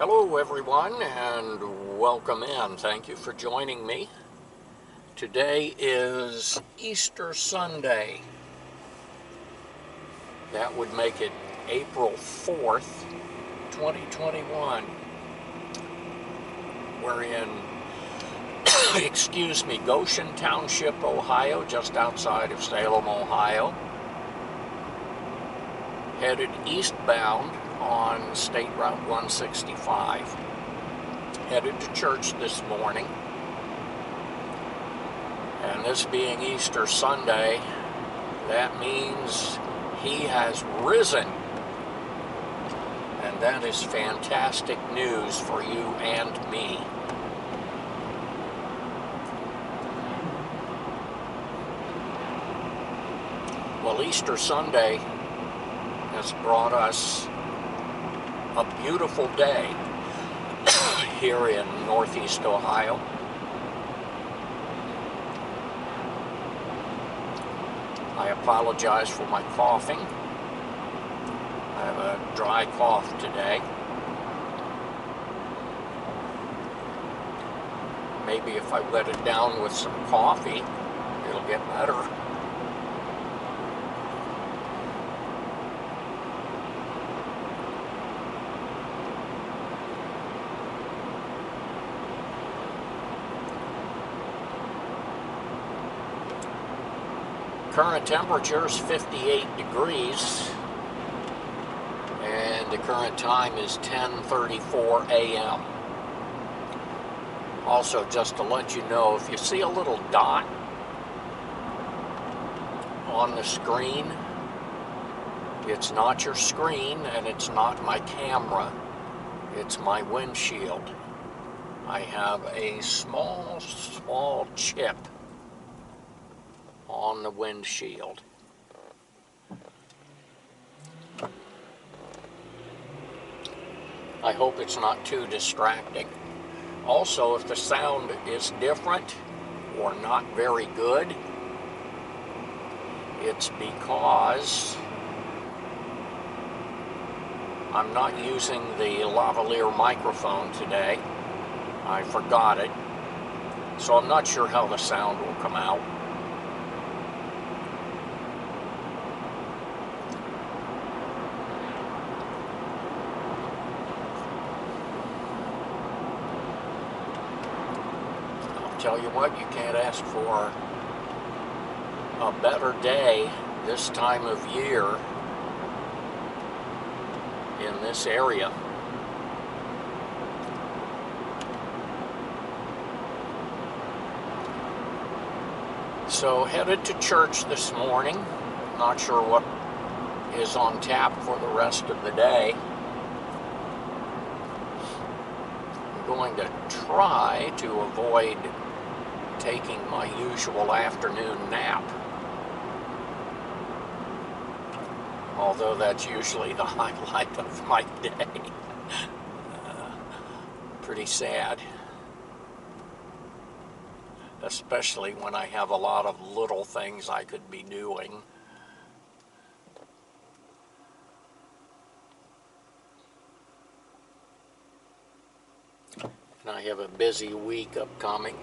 Hello everyone and welcome in. Thank you for joining me. Today is Easter Sunday. That would make it April 4th, 2021. We're in, Goshen Township, Ohio, just outside of Salem, Ohio. Headed eastbound on State Route 165. Headed to church this morning. And this being Easter Sunday, that means he has risen. And that is fantastic news for you and me. Well, Easter Sunday has brought us a beautiful day here in Northeast Ohio. I apologize for my coughing. I have a dry cough today. Maybe if I wet it down with some coffee, it'll get better. Current temperature is 58 degrees and the current time is 10:34 a.m. Also, just to let you know, if you see a little dot on the screen, it's not your screen and it's not my camera, it's my windshield. I have a small chip on the windshield. I hope it's not too distracting. Also, if the sound is different or not very good, it's because I'm not using the lavalier microphone today. I forgot it, so I'm not sure how the sound will come out. Tell you what, you can't ask for a better day this time of year in this area. So headed to church this morning. Not sure what is on tap for the rest of the day. I'm going to try to avoid taking my usual afternoon nap, although that's usually the highlight of my day. Pretty sad, especially when I have a lot of little things I could be doing. And I have a busy week upcoming.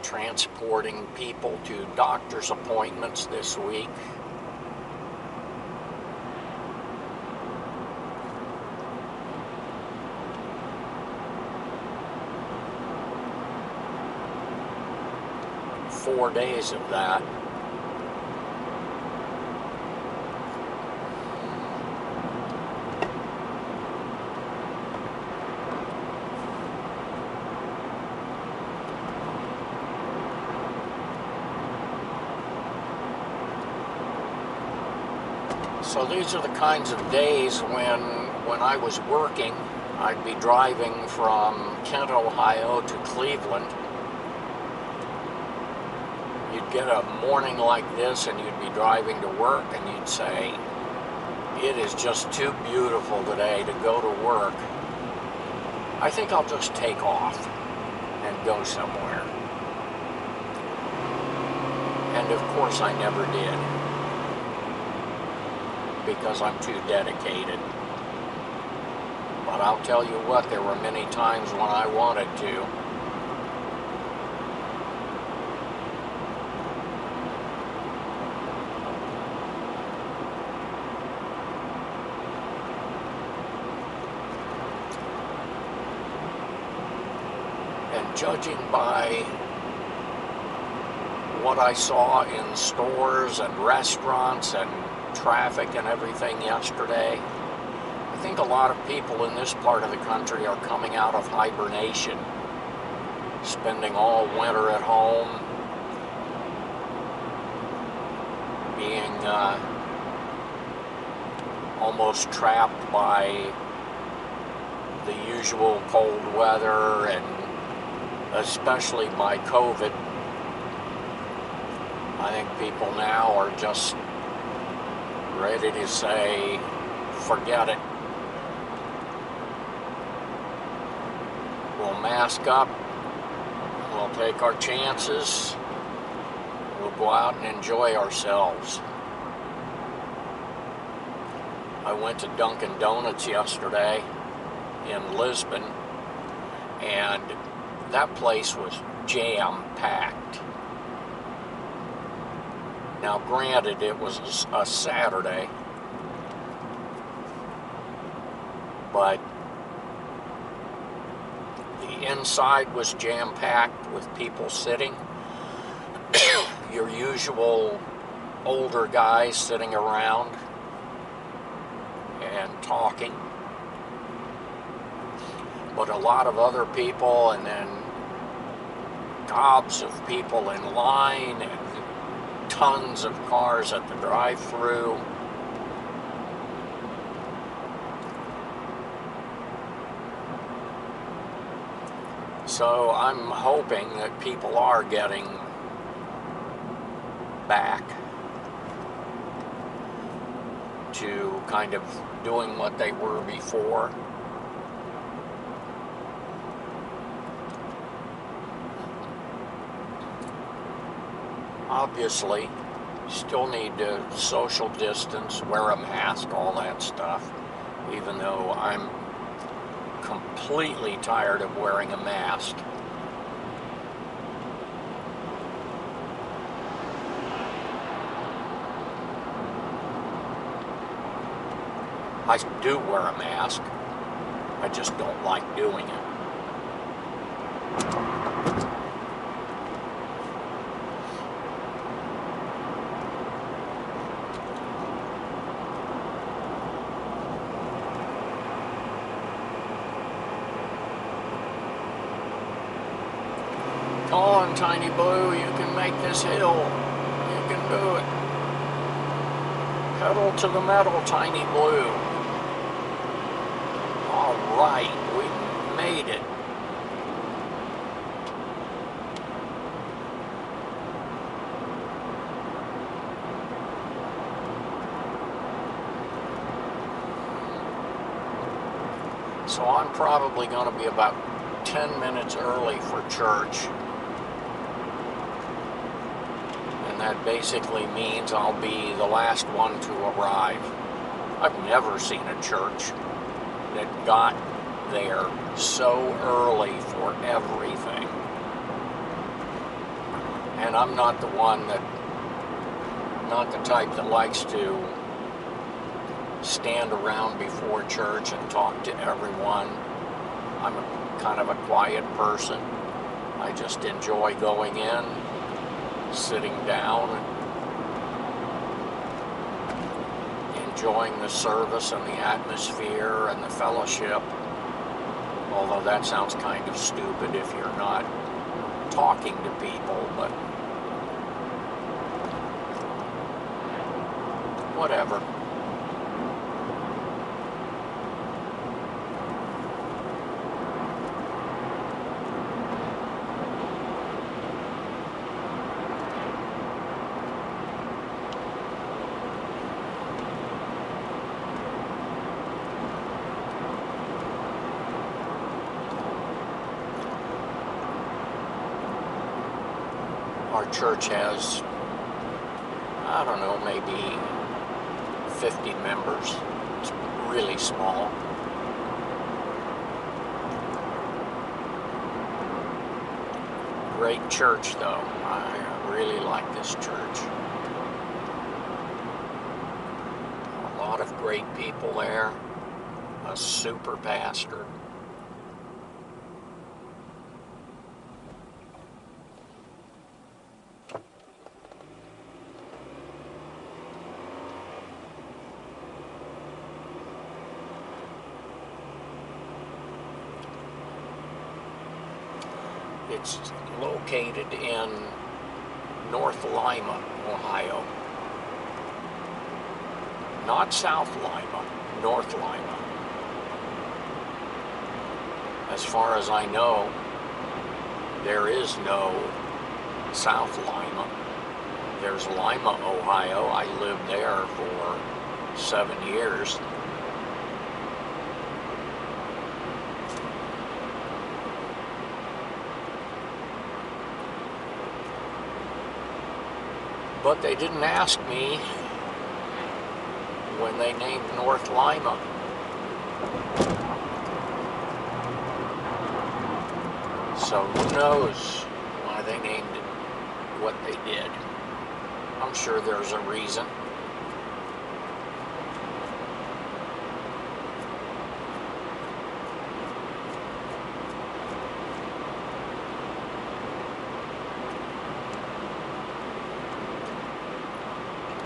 Transporting people to doctor's appointments this week. Four days of that. So these are the kinds of days when I was working, I'd be driving from Kent, Ohio to Cleveland. You'd get a morning like this and you'd be driving to work and you'd say, it is just too beautiful today to go to work. I think I'll just take off and go somewhere. And of course I never did. because I'm too dedicated. But I'll tell you what, there were many times when I wanted to. And judging by what I saw in stores and restaurants and traffic and everything yesterday, I think a lot of people in this part of the country are coming out of hibernation, spending all winter at home, being almost trapped by the usual cold weather, and especially by COVID. I think people now are just ready to say, forget it. We'll mask up, we'll take our chances, we'll go out and enjoy ourselves. I went to Dunkin' Donuts yesterday in Lisbon, and that place was jam-packed. Now, granted, it was a Saturday, but the inside was jam-packed with people sitting. Your usual older guys sitting around and talking. But a lot of other people, and then gobs of people in line, and tons of cars at the drive-thru. So I'm hoping that people are getting back to kind of doing what they were before. Obviously, still need to social distance, wear a mask, all that stuff, even though I'm completely tired of wearing a mask. I do wear a mask, I just don't like doing it. Come on, Tiny Blue, you can make this hill. You can do it. Pedal to the metal, Tiny Blue. All right, we made it. So I'm probably going to be about 10 minutes early for church. That basically means I'll be the last one to arrive. I've never seen a church that got there so early for everything. And I'm not the type that likes to stand around before church and talk to everyone. I'm kind of a quiet person. I just enjoy going in, sitting down, enjoying the service and the atmosphere and the fellowship. Although that sounds kind of stupid if you're not talking to people, but whatever. Our church has, I don't know, maybe 50 members. It's really small. Great church, though. I really like this church. A lot of great people there. A super pastor. It's located in North Lima, Ohio. Not South Lima, North Lima. As far as I know, there is no South Lima. There's Lima, Ohio. I lived there for 7 years. But they didn't ask me when they named North Lima. So who knows why they named it what they did. I'm sure there's a reason.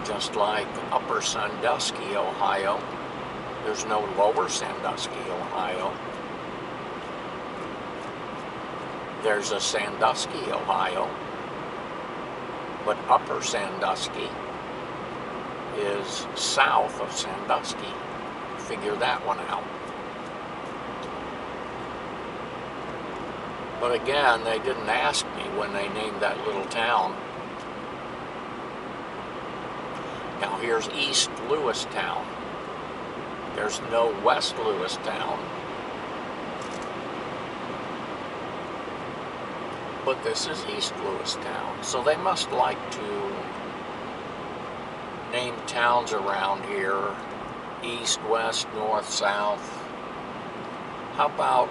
Just like Upper Sandusky, Ohio, there's no Lower Sandusky, Ohio. There's a Sandusky, Ohio, but Upper Sandusky is south of Sandusky. Figure that one out. But again, they didn't ask me when they named that little town. Now here's East Lewistown. There's no West Lewistown. But this is East Lewistown. So they must like to name towns around here. East, West, North, South. How about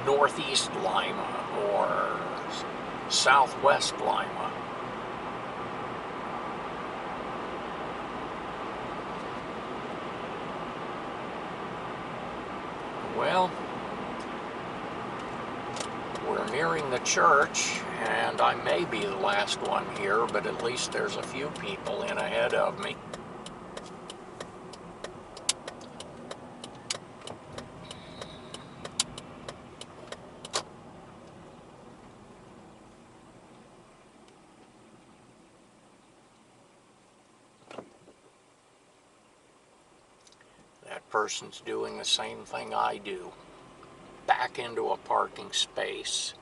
Northeast Lima or Southwest Lima? Well, we're nearing the church, and I may be the last one here, but at least there's a few people in ahead of me. That person's doing the same thing I do. Back into a parking space.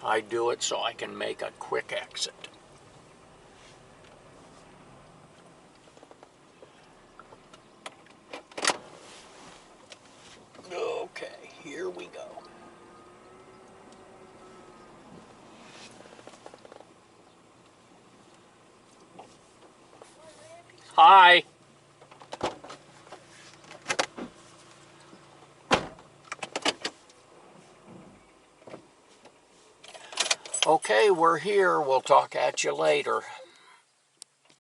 I do it so I can make a quick exit. Okay, here we go. Hi. Okay, we're here. We'll talk at you later.